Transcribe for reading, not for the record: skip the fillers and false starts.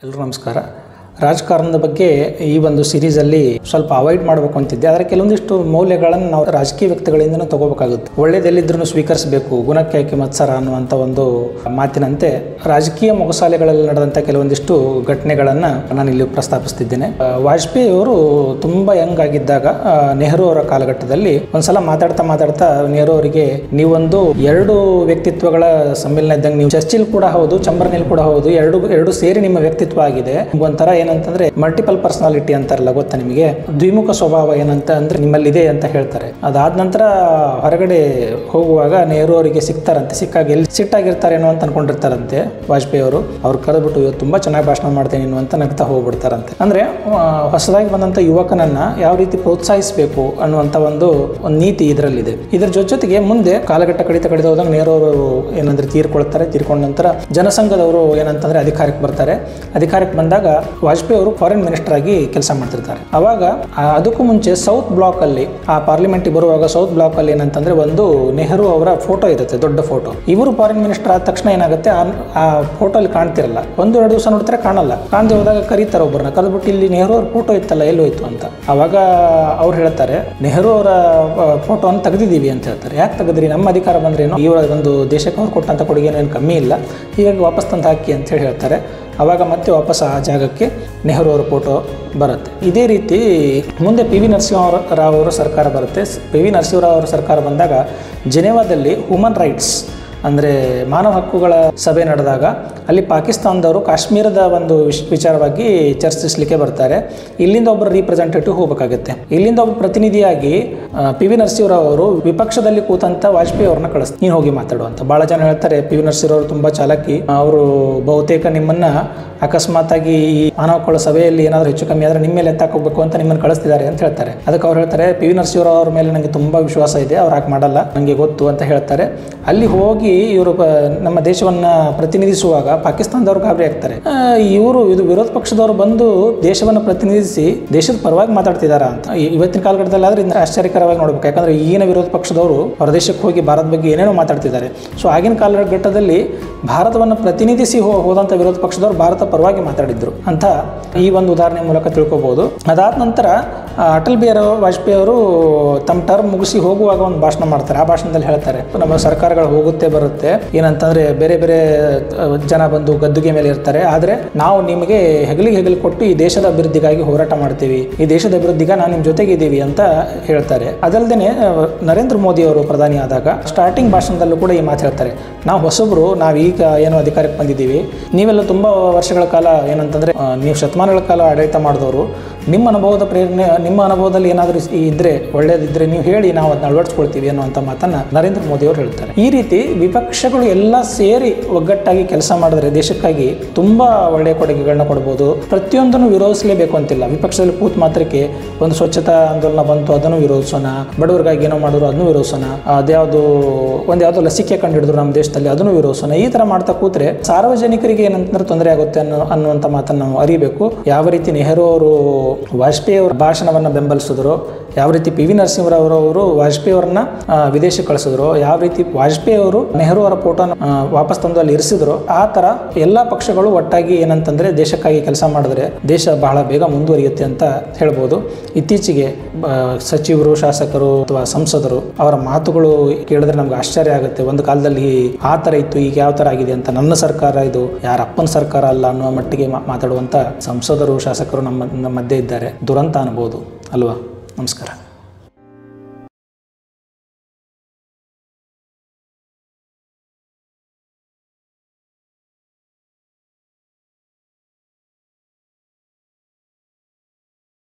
ಎಲ್ಲರೂ ನಮಸ್ಕಾರ. ರಾಜಕಾರಣದ ಬಗ್ಗೆ ಈ ಒಂದು ಸೀರೀಸಲ್ಲಿ ಸ್ವಲ್ಪ ಅವಾಯ್ಡ್ ಮಾಡಬೇಕು ಅಂತಿದ್ದೆ. ಆದರೆ ಕೆಲವೊಂದಿಷ್ಟು ಮೌಲ್ಯಗಳನ್ನು ನಾವು ರಾಜಕೀಯ ವ್ಯಕ್ತಿಗಳಿಂದನೂ ತಗೋಬೇಕಾಗುತ್ತೆ. ಒಳ್ಳೆಯದೆಲ್ಲಿದ್ರೂ ಸ್ವೀಕರಿಸಬೇಕು, ಗುಣಕ್ಕೆ ಆಯ್ಕೆ ಮತ್ಸರ ಅನ್ನುವಂಥ ಒಂದು ಮಾತಿನಂತೆ ರಾಜಕೀಯ ಮೊಗಸಾಲೆಗಳಲ್ಲಿ ನಡೆದಂಥ ಕೆಲವೊಂದಿಷ್ಟು ಘಟನೆಗಳನ್ನು ನಾನು ಇಲ್ಲಿ ಪ್ರಸ್ತಾಪಿಸ್ತಿದ್ದೇನೆ. ವಾಜಪೇಯಿ ಅವರು ತುಂಬ ಯಂಗ್ ಆಗಿದ್ದಾಗ ನೆಹರು ಅವರ ಕಾಲಘಟ್ಟದಲ್ಲಿ ಒಂದ್ಸಲ ಮಾತಾಡ್ತಾ ನೆಹರು ಅವರಿಗೆ ನೀವೊಂದು ಎರಡು ವ್ಯಕ್ತಿತ್ವಗಳ ಸಮ್ಮಿಲನ ಇದ್ದಂಗೆ, ನೀವು ಚರ್ಚಿಲ್ ಕೂಡ ಹೌದು, ಚಂಬರ್ನಲ್ಲಿ ಕೂಡ ಹೌದು, ಎರಡು ಸೇರಿ ನಿಮ್ಮ ವ್ಯಕ್ತಿತ್ವ ಆಗಿದೆ. ಒಂಥರ ಏನಂತಂದ್ರೆ ಮಲ್ಟಿಪಲ್ ಪರ್ಸನಾಲಿಟಿ ಅಂತಾರಲ್ಲ, ಗೊತ್ತಾ ನಿಮಗೆ? ದ್ವಿಮುಖ ಸ್ವಭಾವ ಏನಂತ ಅಂದ್ರೆ ನಿಮ್ಮಲ್ಲಿದೆ ಅಂತ ಹೇಳ್ತಾರೆ. ಅದಾದ ನಂತರ ಹೊರಗಡೆ ಹೋಗುವಾಗ ನೆಹರು ಅವರಿಗೆ ಸಿಗ್ತಾರಂತೆ. ಸಿಕ್ಕಾಗ ಎಲ್ಲಿ ಸಿಟ್ಟಾಗಿರ್ತಾರೇನೋ ಅಂತ ಅನ್ಕೊಂಡಿರ್ತಾರಂತೆ ವಾಜಪೇಯಿ ಅವರು. ಅವ್ರು ಕರೆದ್ಬಿಟ್ಟು ಇವತ್ತು ತುಂಬಾ ಚೆನ್ನಾಗಿ ಭಾಷಣ ಮಾಡ್ತೇನೆ ಅಂತ ನಗ್ತಾ ಹೋಗ್ಬಿಡ್ತಾರಂತೆ. ಅಂದ್ರೆ ಹೊಸದಾಗಿ ಬಂದಂತ ಯುವಕನನ್ನ ಯಾವ ರೀತಿ ಪ್ರೋತ್ಸಾಹಿಸಬೇಕು ಅನ್ನುವಂತ ಒಂದು ನೀತಿ ಇದರಲ್ಲಿದೆ. ಇದರ ಜೊತೆಗೆ ಮುಂದೆ ಕಾಲಘಟ್ಟ ಕಡಿತ ಹೋದಾಗ ನೆಹರು ಅವರು ಏನಂದ್ರೆ ತೀರ್ಕೊಂಡ ನಂತರ ಜನಸಂಘದವರು ಏನಂತಂದ್ರೆ ಅಧಿಕಾರಕ್ಕೆ ಬರ್ತಾರೆ. ಅಧಿಕಾರಕ್ಕೆ ಬಂದಾಗ ವಾಜಪೇಯಿ ಅವರು ಫಾರಿನ್ ಮಿನಿಸ್ಟರ್ ಆಗಿ ಕೆಲಸ ಮಾಡ್ತಿರ್ತಾರೆ. ಅವಾಗ ಅದಕ್ಕೂ ಮುಂಚೆ ಸೌತ್ ಬ್ಲಾಕ್ ಅಲ್ಲಿ ಆ ಪಾರ್ಲಿಮೆಂಟ್ ಬರುವಾಗ ಸೌತ್ ಬ್ಲಾಕ್ ಅಲ್ಲಿ ಏನಂತಂದ್ರೆ ಒಂದು ನೆಹರು ಅವರ ಫೋಟೋ ಇರುತ್ತೆ, ದೊಡ್ಡ ಫೋಟೋ. ಇವರು ಫಾರಿನ್ ಮಿನಿಸ್ಟರ್ ಆದ ತಕ್ಷಣ ಏನಾಗುತ್ತೆ, ಆ ಫೋಟೋ ಅಲ್ಲಿ ಕಾಣ್ತಿರಲ್ಲ. 1-2 ದಿವಸ ನೋಡ್ತಾರೆ, ಕಾಣಲ್ಲ. ಕಾಣದೆ ಹೋದಾಗ ಕರೀತಾರೆ ಒಬ್ಬರನ್ನ, ಕರೆದ್ಬಿಟ್ಟು ಇಲ್ಲಿ ನೆಹರು ಅವ್ರ ಫೋಟೋ ಇತ್ತಲ್ಲ, ಎಲ್ಲಿ ಹೋಯ್ತು ಅಂತ. ಅವಾಗ ಅವ್ರು ಹೇಳ್ತಾರೆ, ನೆಹರು ಅವರ ಫೋಟೋವನ್ನು ತೆಗೆದಿದ್ದೀವಿ ಅಂತ ಹೇಳ್ತಾರೆ. ಯಾಕೆ ತೆಗೆದ್ರಿ? ನಮ್ಮ ಅಧಿಕಾರ ಬಂದ್ರೇನು, ಇವರ ಒಂದು ದೇಶಕ್ಕೆ ಅವ್ರು ಕೊಟ್ಟಂತ ಕೊಡುಗೆ ಏನು ಕಮ್ಮಿ ಇಲ್ಲ, ಹೀಗಾಗಿ ವಾಪಸ್ ತಂದು ಹಾಕಿ ಅಂತ ಹೇಳಿ ಹೇಳ್ತಾರೆ. ಆವಾಗ ಮತ್ತೆ ವಾಪಸ್ ಆ ಜಾಗಕ್ಕೆ ನೆಹರು ಅವರ ಫೋಟೋ ಬರುತ್ತೆ. ಇದೇ ರೀತಿ ಮುಂದೆ ಪಿ ವಿ ನರಸಿಂಹರಾವ್ ಅವರ ಸರ್ಕಾರ ಬರುತ್ತೆ. ಪಿ ವಿ ನರಸಿಂಹರಾವ್ ಅವರ ಸರ್ಕಾರ ಬಂದಾಗ ಜಿನೆವಾದಲ್ಲಿ ಹ್ಯೂಮನ್ ರೈಟ್ಸ್ ಅಂದರೆ ಮಾನವ ಹಕ್ಕುಗಳ ಸಭೆ ನಡೆದಾಗ ಅಲ್ಲಿ ಪಾಕಿಸ್ತಾನದವರು ಕಾಶ್ಮೀರದ ಒಂದು ವಿಚಾರವಾಗಿ ಚರ್ಚಿಸಲಿಕ್ಕೆ ಬರ್ತಾರೆ. ಇಲ್ಲಿಂದ ಒಬ್ಬರು ರೀಪ್ರೆಸೆಂಟೇಟಿವ್ ಹೋಗಬೇಕಾಗುತ್ತೆ. ಇಲ್ಲಿಂದ ಒಬ್ಬ ಪ್ರತಿನಿಧಿಯಾಗಿ ಪಿ ವಿ ನರಸಿಂಹರಾವ್ ಅವರು ವಿಪಕ್ಷದಲ್ಲಿ ಕೂತಂತ ವಾಜಪೇಯಿ ಅವ್ರನ್ನ ಕಳಿಸ್ತಾರೆ, ನೀನು ಹೋಗಿ ಮಾತಾಡುವಂತ. ಭಾಳ ಜನ ಹೇಳ್ತಾರೆ ಪಿ ವಿ ನರಸಿಂಹರಾವ್ ಅವರು ತುಂಬ ಚಾಲಾಕಿ, ಅವರು ಬಹುತೇಕ ನಿಮ್ಮನ್ನ ಅಕಸ್ಮಾತಾಗಿ ಈ ಮಾನವ ಹಕ್ಕುಗಳ ಸಭೆಯಲ್ಲಿ ಏನಾದರೂ ಹೆಚ್ಚು ಕಮ್ಮಿ ಆದರೆ ನಿಮ್ಮ ಮೇಲೆ ಎತ್ತಾಕೋಗ್ಬೇಕು ಅಂತ ನಿಮ್ಮನ್ನು ಕಳಿಸ್ತಿದ್ದಾರೆ ಅಂತ ಹೇಳ್ತಾರೆ. ಅದಕ್ಕೆ ಅವ್ರು ಹೇಳ್ತಾರೆ, ಪಿ ವಿ ನರಸಿಂಹರಾವ್ ಅವ್ರ ಮೇಲೆ ನನಗೆ ತುಂಬ ವಿಶ್ವಾಸ ಇದೆ, ಅವ್ರು ಹಾಗೆ ಮಾಡಲ್ಲ, ನನಗೆ ಗೊತ್ತು ಅಂತ ಹೇಳ್ತಾರೆ. ಅಲ್ಲಿ ಹೋಗಿ ಇವರು ನಮ್ಮ ದೇಶವನ್ನು ಪ್ರತಿನಿಧಿಸುವಾಗ ಪಾಕಿಸ್ತಾನದವ್ರು ಗಾಬರಿ ಆಗ್ತಾರೆ. ಇದು ವಿರೋಧ ಪಕ್ಷದವರು ಬಂದು ದೇಶವನ್ನು ಪ್ರತಿನಿಧಿಸಿ ದೇಶದ ಪರವಾಗಿ ಮಾತಾಡ್ತಿದಾರಾ ಅಂತ. ಇವತ್ತಿನ ಕಾಲಘಟ್ಟದಲ್ಲಿ ಆದ್ರೆ ಆಶ್ಚರ್ಯಕರವಾಗಿ ನೋಡ್ಬೇಕು. ಯಾಕಂದ್ರೆ ಈಗಿನ ವಿರೋಧ ಪಕ್ಷದವರು ಹೊರದೇಶಕ್ಕೆ ಹೋಗಿ ಭಾರತ ಬಗ್ಗೆ ಏನೇನೋ ಮಾತಾಡ್ತಿದ್ದಾರೆ. ಸೊ ಆಗಿನ ಕಾಲಘಟ್ಟದಲ್ಲಿ ಭಾರತವನ್ನು ಪ್ರತಿನಿಧಿಸಿ ಹೋದಂಥ ವಿರೋಧ ಪಕ್ಷದವರು ಭಾರತ ಪರವಾಗಿ ಮಾತಾಡಿದ್ರು ಅಂತ ಈ ಒಂದು ಉದಾಹರಣೆ ಮೂಲಕ ತಿಳ್ಕೊಬಹುದು. ಅದಾದ ನಂತರ ಅಟಲ್ ಬಿಹಾರಿ ವಾಜಪೇಯಿ ಅವರು ತಮ್ಮ ಟರ್ಮ್ ಮುಗಿಸಿ ಹೋಗುವಾಗ ಒಂದು ಭಾಷಣ ಮಾಡ್ತಾರೆ. ಆ ಭಾಷಣದಲ್ಲಿ ಹೇಳ್ತಾರೆ, ನಮ್ಮ ಸರ್ಕಾರಗಳು ಹೋಗುತ್ತೆ ಬರುತ್ತೆ, ಏನಂತಂದ್ರೆ ಬೇರೆ ಬೇರೆ ಜನ ಬಂದು ಗದ್ದುಗೆ ಮೇಲೆ ಇರ್ತಾರೆ, ಆದರೆ ನಾವು ನಿಮಗೆ ಹೆಗಲಿಗೆ ಕೊಟ್ಟು ಈ ದೇಶದ ಅಭಿವೃದ್ಧಿಗಾಗಿ ಹೋರಾಟ ಮಾಡ್ತೀವಿ, ಈ ದೇಶದ ಅಭಿವೃದ್ಧಿಗೆ ನಾವು ನಿಮ್ಮ ಜೊತೆಗಿದ್ದೀವಿ ಅಂತ ಹೇಳ್ತಾರೆ. ಅದಲ್ಲದೆ ನರೇಂದ್ರ ಮೋದಿ ಅವರು ಪ್ರಧಾನಿ ಆದಾಗ ಸ್ಟಾರ್ಟಿಂಗ್ ಭಾಷಣದಲ್ಲೂ ಕೂಡ ಈ ಮಾತು ಹೇಳ್ತಾರೆ, ನಾವು ಹೊಸಬ್ರು, ನಾವೀಗ ಏನೋ ಅಧಿಕಾರಕ್ಕೆ ಬಂದಿದ್ದೀವಿ, ನೀವೆಲ್ಲ ತುಂಬ ವರ್ಷಗಳ ಕಾಲ ಏನಂತಂದ್ರೆ ನೀವು ಶತಮಾನಗಳ ಕಾಲ ಆಡಳಿತ ಮಾಡಿದವರು, ನಿಮ್ಮ ಅನುಭವದ ಪ್ರೇರಣೆ, ನಿಮ್ಮ ಅನುಭವದಲ್ಲಿ ಏನಾದರೂ ಇದ್ರೆ ಒಳ್ಳೇದಿದ್ರೆ ನೀವು ಹೇಳಿ, ನಾವು ಅದನ್ನ ಅಳವಡಿಸ್ಕೊಳ್ತೀವಿ ಅನ್ನುವಂಥ ಮಾತನ್ನ ನರೇಂದ್ರ ಮೋದಿ ಅವರು ಹೇಳ್ತಾರೆ. ಈ ರೀತಿ ವಿಪಕ್ಷಗಳು ಎಲ್ಲ ಸೇರಿ ಒಗ್ಗಟ್ಟಾಗಿ ಕೆಲಸ ಮಾಡಿದ್ರೆ ದೇಶಕ್ಕಾಗಿ ತುಂಬಾ ಒಳ್ಳೆಯ ಕೊಡುಗೆಗಳನ್ನ ಕೊಡ್ಬೋದು. ಪ್ರತಿಯೊಂದನ್ನು ವಿರೋಧಿಸಲೇಬೇಕು ಅಂತಿಲ್ಲ. ವಿಪಕ್ಷದಲ್ಲಿ ಕೂತ್ ಮಾತ್ರಕ್ಕೆ ಒಂದು ಸ್ವಚ್ಛತಾ ಆಂದೋಲನ ಬಂತು, ಅದನ್ನು ವಿರೋಧಿಸೋಣ, ಬಡವರಿಗಾಗಿ ಏನೋ ಮಾಡಿದ್ರು ಅದನ್ನು ವಿರೋಧಿಸೋಣ, ಒಂದ್ಯಾವುದೋ ಲಸಿಕೆ ಕಂಡುಹಿಡಿದ್ರು ನಮ್ಮ ದೇಶದಲ್ಲಿ ಅದನ್ನು ವಿರೋಧಿಸೋಣ. ಈ ತರ ಮಾಡ್ತಾ ಕೂತ್ರೆ ಸಾರ್ವಜನಿಕರಿಗೆ ಏನಂತಂದ್ರೆ ತೊಂದರೆ ಆಗುತ್ತೆ ಅನ್ನುವಂಥ ಮಾತನ್ನು ನಾವು ಅರಿಬೇಕು. ಯಾವ ರೀತಿ ನೆಹರು ಅವರು ವಾಜಪೇಯಿ ಅವರ ಭಾಷಣವನ್ನು ಬೆಂಬಲಿಸಿದ್ರು, ಯಾವ ರೀತಿ ಪಿ ವಿ ನರಸಿಂಹರಾವ್ ಅವರು ವಾಜಪೇಯಿ ಅವರನ್ನ ವಿದೇಶಕ್ಕೆ ಕಳಿಸಿದ್ರು, ಯಾವ ರೀತಿ ವಾಜಪೇಯಿ ಅವರು ನೆಹರು ಅವರ ಫೋಟೋನ ವಾಪಸ್ ತಂದು ಅಲ್ಲಿ ಇರಿಸಿದ್ರು, ಆ ತರ ಎಲ್ಲಾ ಪಕ್ಷಗಳು ಒಟ್ಟಾಗಿ ಏನಂತಂದ್ರೆ ದೇಶಕ್ಕಾಗಿ ಕೆಲಸ ಮಾಡಿದ್ರೆ ದೇಶ ಬಹಳ ಬೇಗ ಮುಂದುವರಿಯುತ್ತೆ ಅಂತ ಹೇಳ್ಬೋದು. ಇತ್ತೀಚೆಗೆ ಸಚಿವರು, ಶಾಸಕರು ಅಥವಾ ಸಂಸದರು ಅವರ ಮಾತುಗಳು ಕೇಳಿದ್ರೆ ನಮ್ಗೆ ಆಶ್ಚರ್ಯ ಆಗುತ್ತೆ. ಒಂದು ಕಾಲದಲ್ಲಿ ಆ ತರ ಇತ್ತು, ಈಗ ಯಾವ ತರ ಆಗಿದೆ ಅಂತ. ನನ್ನ ಸರ್ಕಾರ ಇದು ಯಾರ ಅಪ್ಪನ ಸರ್ಕಾರ ಅಲ್ಲ ಅನ್ನುವ ಮಟ್ಟಿಗೆ ಮಾತಾಡುವಂತ ಸಂಸದರು, ಶಾಸಕರು ನಮ್ಮ ಮಧ್ಯೆ ಇದ್ದಾರೆ. ದುರಂತ ಅನ್ಬೋದು ಅಲ್ವಾ? ನಮಸ್ಕಾರ.